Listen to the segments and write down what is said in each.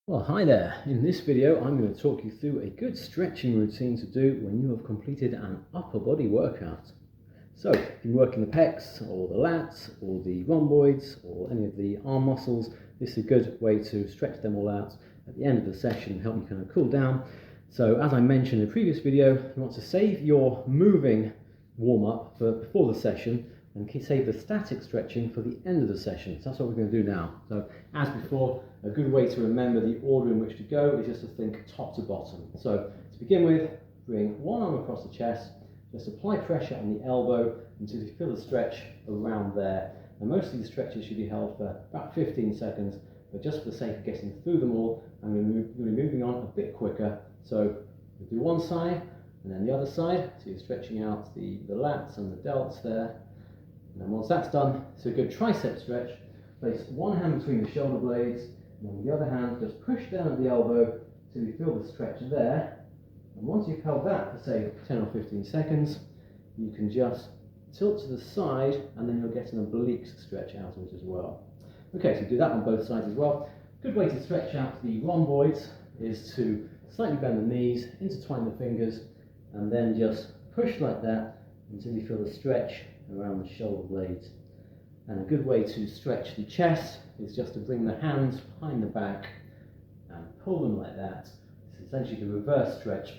Well, hi there. In this video, I'm going to talk you through a good stretching routine to do when you have completed an upper body workout. So, if you're working the pecs or the lats or the rhomboids or any of the arm muscles, this is a good way to stretch them all out at the end of the session and help you kind of cool down. So, as I mentioned in the previous video, you want to save your moving warm-up for before the session and save the static stretching for the end of the session. So that's what we're going to do now. So as before, a good way to remember the order in which to go is just to think top to bottom. So to begin with, bring one arm across the chest, just apply pressure on the elbow until you feel the stretch around there. And most of these stretches should be held for about 15 seconds, but just for the sake of getting through them all, I'm going to be moving on a bit quicker. So we'll do one side and then the other side. So you're stretching out the lats and the delts there. And then once that's done, it's a good tricep stretch. Place one hand between the shoulder blades, and on the other hand, just push down at the elbow till you feel the stretch there. And once you've held that for say 10 or 15 seconds, you can just tilt to the side, and then you'll get an oblique stretch out of it as well. Okay, so do that on both sides as well. Good way to stretch out the rhomboids is to slightly bend the knees, intertwine the fingers, and then just push like that until you feel the stretch around the shoulder blades. And a good way to stretch the chest is just to bring the hands behind the back and pull them like that. It's essentially the reverse stretch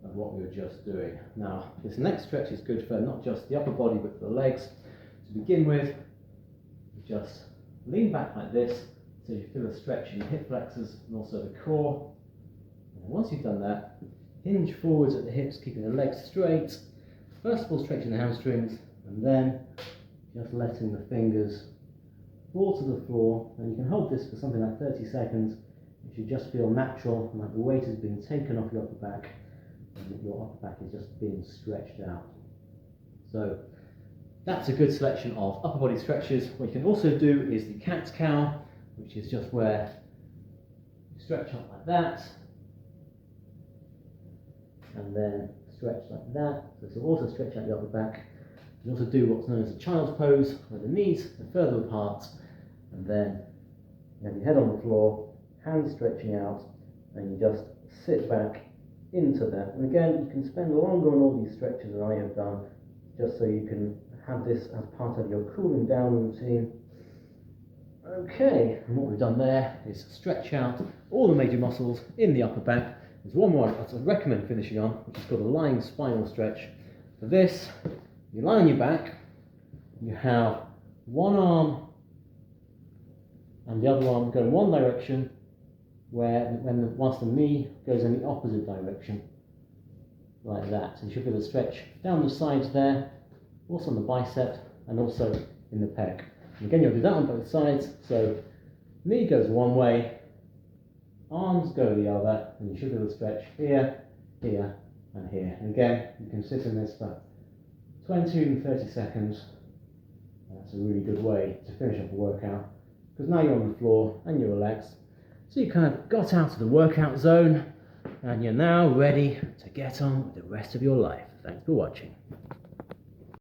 of what we were just doing. Now, this next stretch is good for not just the upper body but for the legs. To begin with, just lean back like this so you feel a stretch in the hip flexors and also the core. And once you've done that, hinge forwards at the hips, keeping the legs straight. First of all, stretching the hamstrings, and then just letting the fingers fall to the floor. And you can hold this for something like 30 seconds. It should just feel natural, like the weight is being taken off your upper back, and your upper back is just being stretched out. So that's a good selection of upper body stretches. What you can also do is the cat's cow, which is just where you stretch up like that, and then stretch like that. So this will also stretch out the upper back. You can also do what's known as a child's pose, where the knees are further apart, and then you have your head on the floor, hands stretching out, and you just sit back into that. And again, you can spend longer on all these stretches than I have done, just so you can have this as part of your cooling down routine. Okay, and what we've done there is stretch out all the major muscles in the upper back. There's one more that I recommend finishing on, which is called a lying spinal stretch. For this, you lie on your back, you have one arm and the other arm go in one direction, whilst the knee goes in the opposite direction, like that. So you should feel a stretch down the sides there, also on the bicep and also in the pec. And again, you'll do that on both sides. So knee goes one way, arms go the other, and you should feel a stretch here, here, and here. And again, you can sit in this for 20 and 30 seconds. That's a really good way to finish up a workout, because now you're on the floor and you're relaxed. So you kind of got out of the workout zone and you're now ready to get on with the rest of your life. Thanks for watching.